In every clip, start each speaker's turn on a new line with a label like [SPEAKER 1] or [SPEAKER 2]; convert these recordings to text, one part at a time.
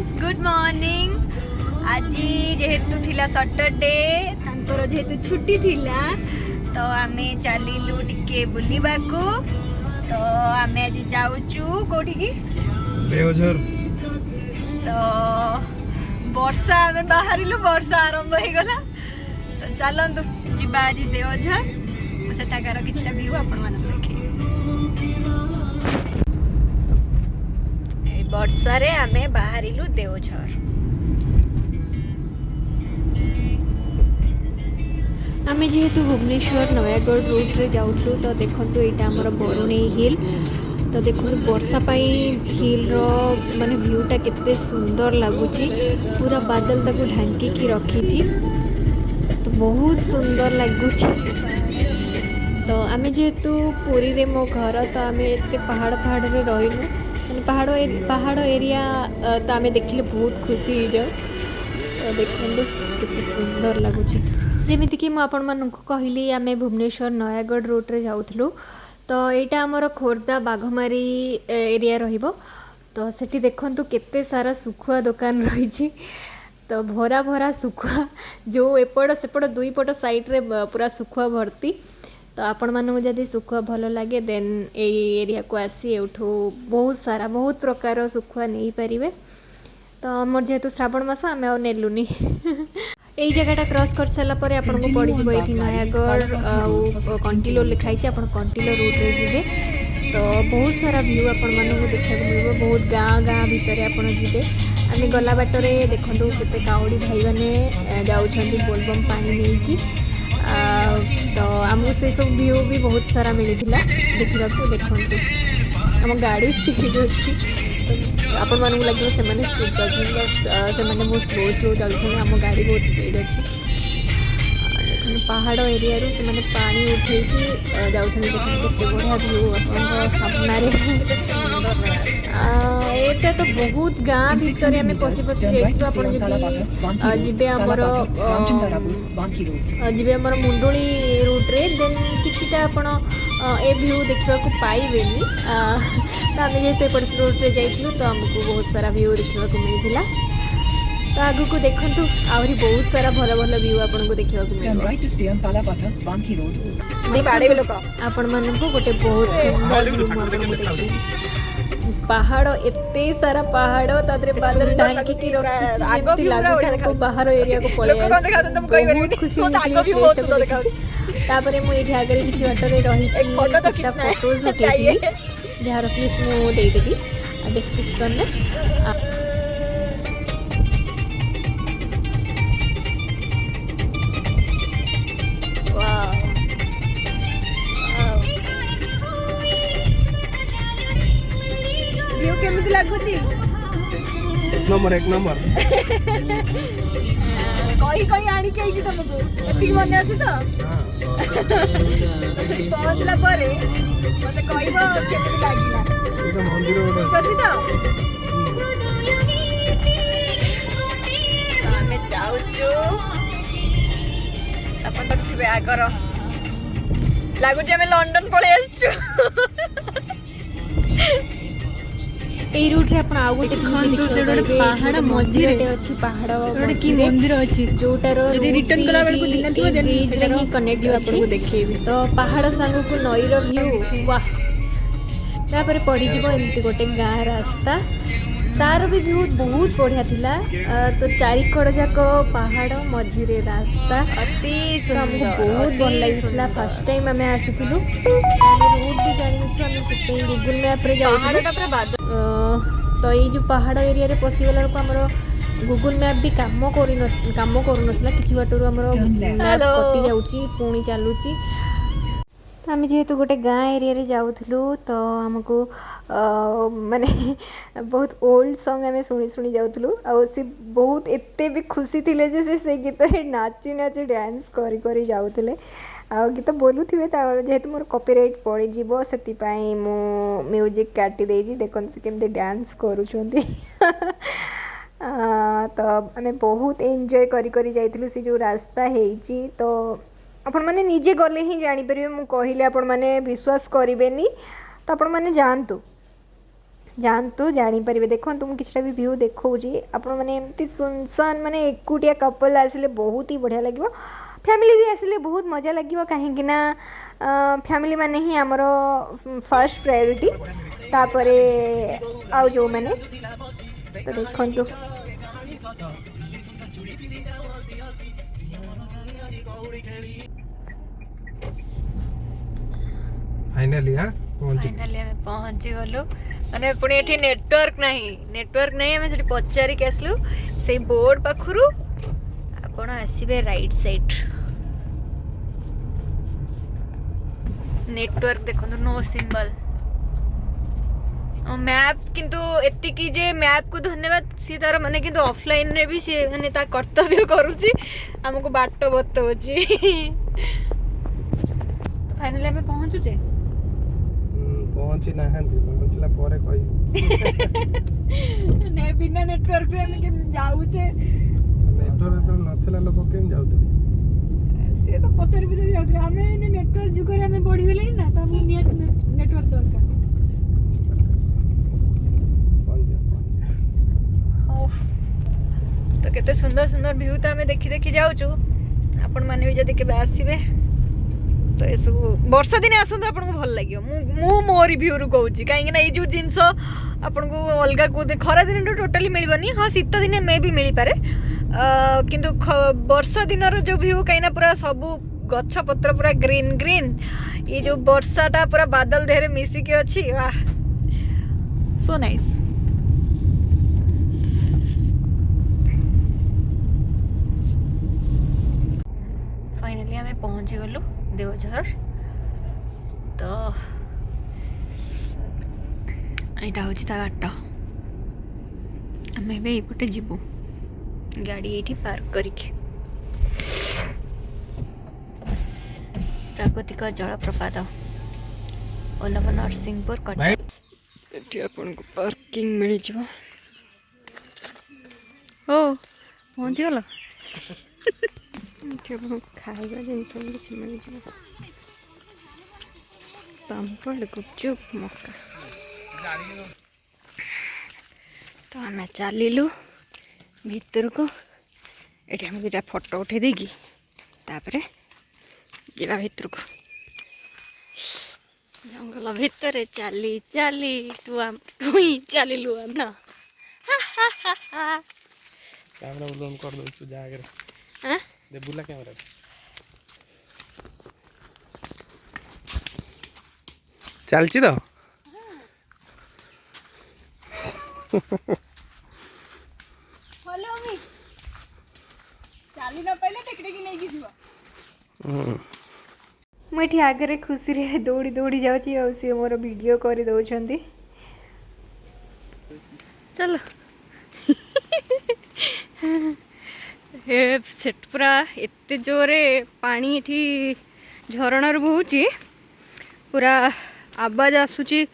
[SPEAKER 1] Friends good morning. आज जेहेतु थिला सैटरडे तांकर जेहेतु छुट्टी थिला तो आमे चलिलु टिके बुलिबाको। तो आमे आज जाउचु कोठी की
[SPEAKER 2] देवझर।
[SPEAKER 1] तो वर्षा आमे बाहरिलु वर्षा आरंभ हो गला। तो चलंतु जिबा आज देवझर सेठाकार किछटा व्यू आपण माने देखै। वर्षा रे आमे बाहरिलु देवझर। आमे जेहेतु भुवनेश्वर नयागढ़ रूट रे जाउथलु तो देखंतु एटा हमर बरुणी हिल। तो देखंतु वर्षा पाई हिल रो माने व्यूटा केते सुंदर लागुची। पूरा बादल ताको ढांकी की रखीची तो बहुत सुंदर लागुची। तो आमे जेहेतु पुरी रे मो घर तो आमे एते पहाड़ रे रहिनु पहाड़ एरिया तो आमे देखिले बहुत खुशी हो जाओ। तो देखंतु केते सुंदर लागुची। जेमिति कि आपण मानक कहली आमे भुवनेश्वर नयागढ़ रूट रे जाउथलु तो एटा हमर खोर्धा बाघमारी एरिया रहिबो। तो सेठी देखंतु केते सारा सुखुआ दुकान रहिछि। तो भरा भरा सुखुआ जो एपड़ सेपड़ दुई पट साइड रे पूरा सुखुआ भर्ती। तो आपण मानक जदि सुखुआ भल लगे देन ए एरिया को आसी एठो बहुत प्रकार सुखुआ नहीं पारिबे। तो मोर जेहेतु श्रावण मास आमे आ नेलुनी यही जगहटा क्रॉस कर सारा पर आपन को पड़ी जब ये नयागढ़ कंटिलो लिखाई आप कंटिलो रूट रे जीवे। तो बहुत सारा व्यू आपण मानक देखा मिले। बहुत गाँ भितर आपड़ जीवे। आम गला बाटरे देखो केते काउड़ी भाई मैंने जाऊँच बोलबम पानी नहीं कि तो आमको से सब व्यू भी बहुत सारा मिलता देखा। देखते आम गाड़ी स्पीड अच्छी आपण मानक लगे से स्पीड चलते बहुत स्लो चलते। आम गाड़ी बहुत स्पीड अच्छी। पहाड़ एरिया रू से पानी उठे जाते बढ़िया व्यू सामने। एटा तो बहुत गाँ भितर आम पशि पशि जाइए जीवे आमर मुंडुली रूट रे देन किछिटा आपण ए व्यू देखा पाइबेनी। तो आम जेहेतु एपट रूट रे जाइलु तो आमको बहुत सारा व्यू देखा मिलता। तो आगु को देखंतु आहरी बहुत सारा भल भल व्यू आपन को देखा आपण मानन को गोटे बहुत सुंदर व्यू आपन पहाड़ एते सारा पहाड़ तादरे बादल ढांकी की रखी लागु बाहर एरिया को पळे बहुत खुशी तापरे मु एठी आगे किछि बाटरे रही किछटा फोटोज उठेई जहार क्लिप मु देई देबी डिस्क्रिप्शन में। केମିତି ଲାଗୁଛି?
[SPEAKER 2] एक नंबर
[SPEAKER 1] कही आनिक आइछि तुमको एतिक मने अछि तो पहुंचला परे मते कहबो केମିତି लागिला मंदिर सच्ची तो हमें जाउछु अपन देखिबे आगर लागुछि हमें लंदन पळे आछछु। ए रूट रे आपण आ गोटे खंदु सेडो पहाड़ मझी रे अछि पहाड़ गोटे की मंदिर अछि जोटार यदि रिटर्न कला बेल को दिन थिबो देन ब्रिज रे ही कनेक्ट आपण को देखेबी। तो पहाड़ संग को नई रो व्यू वाह तापर पड़ी जीवो एमती गोटे गाँ रास्ता तार भी व्यू बहुत बढ़िया थिला। तो चारिकड़ जाक पहाड़ मझी रे रास्ता अति सुंदर हमको बहुत भल लागिला। फर्स्ट टाइम आमे आसीथिलु रूट भी जानि नथि हम से गूगल मैप रे जाइथिलु तो ये जो पहाड़ एरिया रे पसिगला को हमरो गूगल मैप भी काम करू नथला किछि बाटरो हमरो मैप कटि जाउची पुणी चालुची। तो आम जेहेतु गोटे गाँ एरिया रे जाउथलु तो हमको माने बहुत ओल्ड सॉन्ग आम शुणी जाउथलु आ से बहुत एते भी खुशी थिले जे से गीत रे नाची नाची डांस करी करी जाउथले आ गीत बोलुथिबे। जेहेतु मोर कॉपीराइट पड़ी जीवो सेति पई मो म्यूजिक काटी देजी देखन से केमते डांस करूछंती। तो आम बहुत एंजॉय करी करी जाइथिलु से जो रास्ता हेची। तो आपण माने निजे गले ही जानि परिबे मु कहिले आपण माने विश्वास करिवेनी। तो आपण माने जानतु जातु जापर देखो तुम किसी भी व्यू देखा आपण मैंने एमती सुनसान माने एकुटिया कपल आसिले बहुत ही बढ़िया लगे फैमिली भी आसिले बहुत मजा लगे कहीं ना फैमिली माने ही आमर फर्स्ट प्रायोरिटी तापर आउ जो मैंने तो देखो
[SPEAKER 2] फाइनली हां
[SPEAKER 1] फाइनली हमें पहुंची गलु माने पुणी एठी नेटवर्क नहीं हमें सेठी पचारि के आसलु से बोर्ड पाखरु आपण आसीबे राइट साइड नेटवर्क देखो नो सिंबल मैप किंतु एति की जे मैप को धन्यवाद सी तार माने किंतु ऑफलाइन रे भी सी माने ता कर्तव्य करूची हमको बाट बतौची तो फाइनली हमें पहुंचुचे
[SPEAKER 2] पहुंची ना हंती पहुंचला परे कहि
[SPEAKER 1] ने बिना नेटवर्क रे हम केम जाउचे
[SPEAKER 2] नेटवर्क तो नथला लोक केम जाउते
[SPEAKER 1] से तो पचारि जाउते हमें नेटवर्क जुग रे हमें बढ़ी गेलेनी ना त हम नेटवर्क दरकार तो केते सुंदर सुंदर व्यू तो हमें देखी देखी जाऊचु आपण माने भी जदि केबे आसीबे तो ये सब वर्षा दिन आसतु आपको भल लगे मु मो रिव्यू रू कहूँ कहीं जो जिनस आपन को अलग को खरा दिन तो टोटाली मिलबनी हाँ शीत दिन मे भी मिल पारे किंतु वर्षा दिन जो व्यू कहीं पूरा सब गछ पत्र पूरा ग्रीन ग्रीन ये जो वर्षाटा पूरा बादल देहरे मिसिकी अच्छी वाह सो नाइस फाइनली हमें पहुंची गलु देवझर तो यहाँ हूँ बाट आम एपटे जीवु गाड़ी ये पार्क करके प्राकृतिक जलप्रपात ओलभ नरसिंहपुर कटक आपन को पार्किंग मिल जाओ ओ पहुँची गल खाଇବା ଜିନିଷ କିଛି ମିଳିଯିବ ପାମ୍ପଡ଼ ଗୁପଚୁପ ମକା ତ ଆମେ ଚାଲିଲୁ ଭିତରକୁ ଏଠି ଆମେ ଦୁଇଟା ଫଟୋ ଉଠେଇ ଦେଇକି ତାପରେ ଯିବା ଭିତରକୁ ଜଙ୍ଗଲ ଭିତରେ ଚାଲି ଚାଲି ଟୁଇଁ ଚାଲିଲୁ ଆମେ
[SPEAKER 2] कैमरा ऑन कर दो तू जाकर
[SPEAKER 1] हां
[SPEAKER 2] दे बुला कैमरा चलची तो
[SPEAKER 1] फॉलो मी चाली न पहले टेकड़े की नहीं जीवा मुठी आगे खुशी रे दौड़ी दौड़ी जाऊँगी और सी मोर वीडियो कर दौरान चलो सेट पूरा एत जोरे पानी एठी झरणार बहुची पूरा आवाज आसूची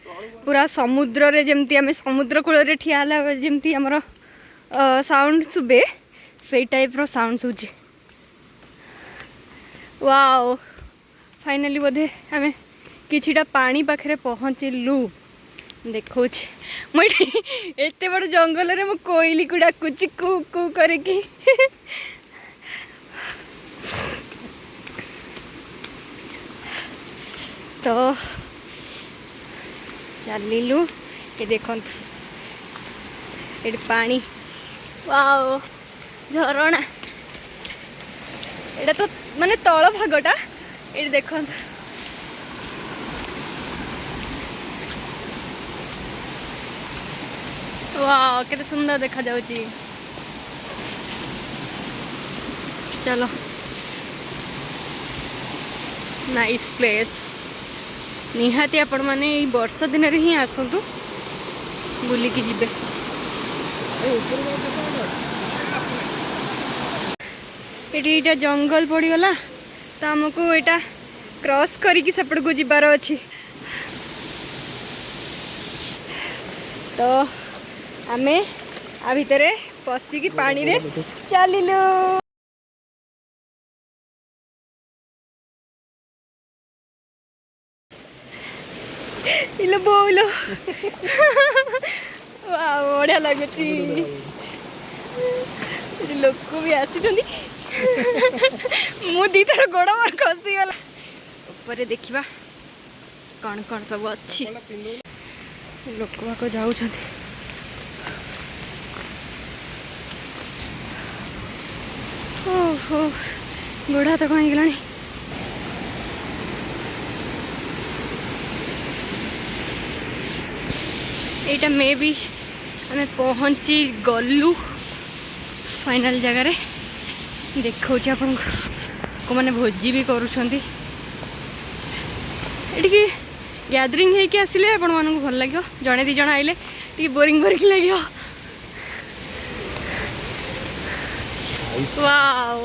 [SPEAKER 1] पूरा समुद्र रे जमती आमे समुद्र कूल रे ठियाला जमती हमर साउंड सुबे से टाइप रो साउंड सुची वाओ फाइनली बोधे आमे किछिटा पानी पाखरे पहुँचलु देखो मुझे एत बड़ जंगल रे मो कोइली को डाकुची कू कू करके तो चलिलु ये देखु ये पानी वाओ झरणा एटा तो माने तल भागटा ये देखु वाह केते सुंदर देखा जाउची चलो नाइस प्लेस निहाती आपण माने ई वर्षा दिन रे ही आसंतु बुली की जिबे एटा जंगल पड़ीगला तो आमको एटा क्रॉस करिकी सेपट को जिबार अछि तो आमे आ भितरे पसिकी पानी रे चलिलु ଇଲୋ ବୋଉଲୋ ବଢ଼ିଆ ଲାଗୁଛି। ଲୋକ ବି ଆସିଛନ୍ତି। ମୁଁ ଦିଥର ଗୋଡ଼ ମୋର ଖସିଗଲା। ଉପରେ ଦେଖିବା କ'ଣ କ'ଣ ସବୁ ଅଛି। ଲୋକ ବାକ ଯାଉଛନ୍ତି। ଓହୋ ଗୋଡ଼ ହାତ କ'ଣ ହେଇଗଲାଣି। এইটা মে বি ଆମେ ପହଞ୍ଚି ଗଲୁ ଫାଇନାଲ୍ ଜାଗାରେ। ଦେଖାଉଛି ଆପଣଙ୍କୁ ଲୋକମାନେ ଭୋଜି ବି କରୁଛନ୍ତି। ଏଠିକି ଗ୍ୟାଦରିଂ ହେଇକି ଆସିଲେ ଆପଣମାନଙ୍କୁ ଭଲ ଲାଗିବ। ଜଣେ ଦୁଇ ଜଣ ଆଇଲେ ଟିକେ ବୋରିଂ ଲାଗିବ। ୱାଓ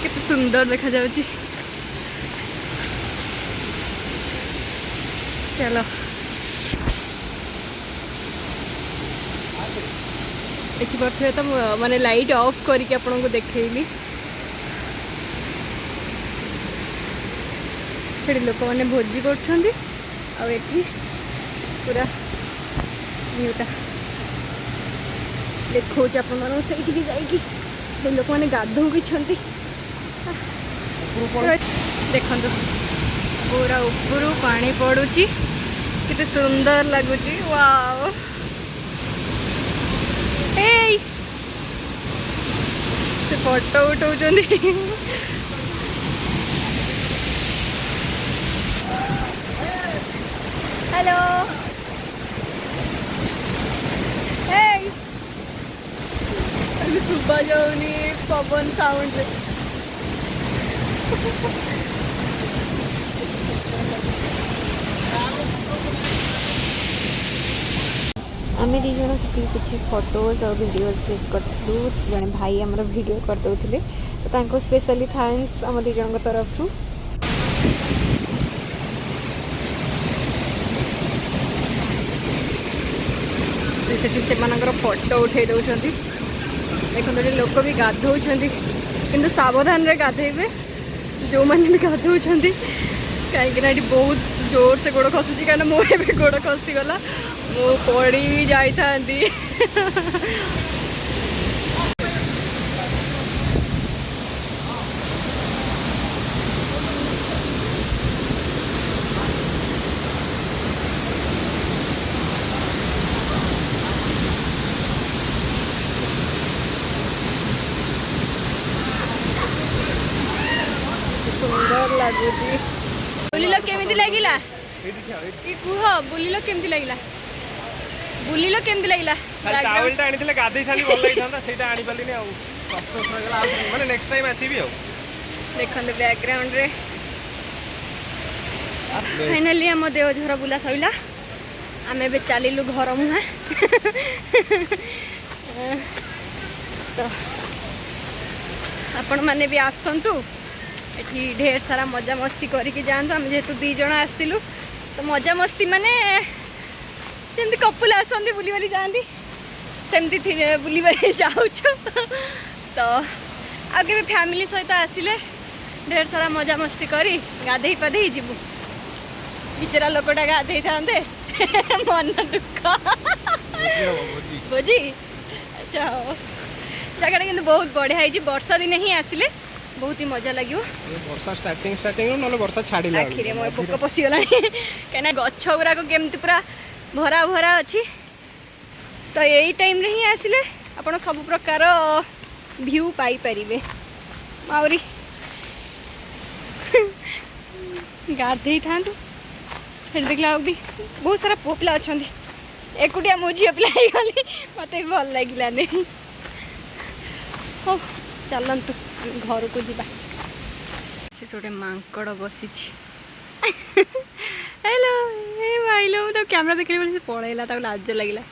[SPEAKER 1] କେତେ ସୁନ୍ଦର ଦେଖାଯାଉଛି। ଚାଲ ଦେଖିପାରୁଥିବେ ତ ମାନେ ଲାଇଟ୍ ଅଫ୍ କରିକି ଆପଣଙ୍କୁ ଦେଖେଇଲି। ସେଠି ଲୋକମାନେ ଭୋଜି କରୁଛନ୍ତି ଆଉ ଏଠି ପୁରା ଭିଉଟା ଦେଖାଉଛି ଆପଣମାନଙ୍କୁ। ସେଇଠିକି ଯାଇକି ସେ ଲୋକମାନେ ଗାଧୋଉଛନ୍ତି। ଦେଖନ୍ତୁ ପୁରା ଉପରୁ ପାଣି ପଡ଼ୁଛି। କେତେ ସୁନ୍ଦର ଲାଗୁଛି। ୱାଓ ଏଇ ସେ ଫଟୋ ଉଠଉଛନ୍ତି। ହ୍ୟାଲୋ ଏଇ ଶୁଭା ଯାଉନି ପବନ ସାଉଣ୍ଡରେ। आमे दी जन से किसी फोटोज और वीडियोज क्लिक करूँ। जड़े भाई आमर वीडियो करदे तो स्पेशली थैंक्स आम दी जन तरफ। से फोटो उठे दौरान देखते ये लोक भी गाधौ कि सावधान रे गाधेबे जो मैंने भी गाधौ कहीं बहुत जोर से गोड़ खसुची कहीं मोर भी गोड़ खसीगला मु पड़ी भी जाई थांती। सुंदर लगुची। बुलिल केमिति लागिला ई कुह बुलिल केमिति लागिला बुलिल केमिति लागिला
[SPEAKER 2] टावलटा आनिथिले गाधै थाली भल लागि थांता सेटा आनी पालिनी आ कष्ट होगला माने नेक्स्ट टाइम आसीबी आ
[SPEAKER 1] देखन बैकग्राउंड रे। फाइनली हम देवझर बुला सइला। आमे बे चालिलु घर मुहा। तो आपण माने भी आसंतु एठी ढेर सारा मजा मस्ती करके जातु। आम जेहेतु दी जन आसलु तो मजा मस्ती माने जमी कपुल आसती बुली बाली जाती सेमती बुली बाली जाऊँ। तो आगे फैमिली सहित आसिले ढेर सारा मजा मस्ती करी गाधे पाधे जीवु। बिचरा लोकटा गाधे था मन दुख बुझी। अच्छा जगह कि बहुत बढ़िया है। वर्षा दिन ही आसिले बहुत ही मजा लगे।
[SPEAKER 2] वर्षा स्टार्टिंग ना वर्षा छाड़ी
[SPEAKER 1] आखिर मोर पोक पशिगला कहीं गछ गुराक केमती पूरा भरा भरा अच्छी। तो यही टाइम रे ही आसिले आपण सब प्रकार व्यू पाई परिबे। आउरी गाधे था देखला भी बहुत सारा पुओ पिला अच्छा। एकुटिया मो झील पिला गली मत भी भल लगे। हो चलतु घर को जीवा। से गोटे मांकड़ बसी। हेलो ए भाई लो तो कैमरा देखले से पड़ेगा लाज लगे।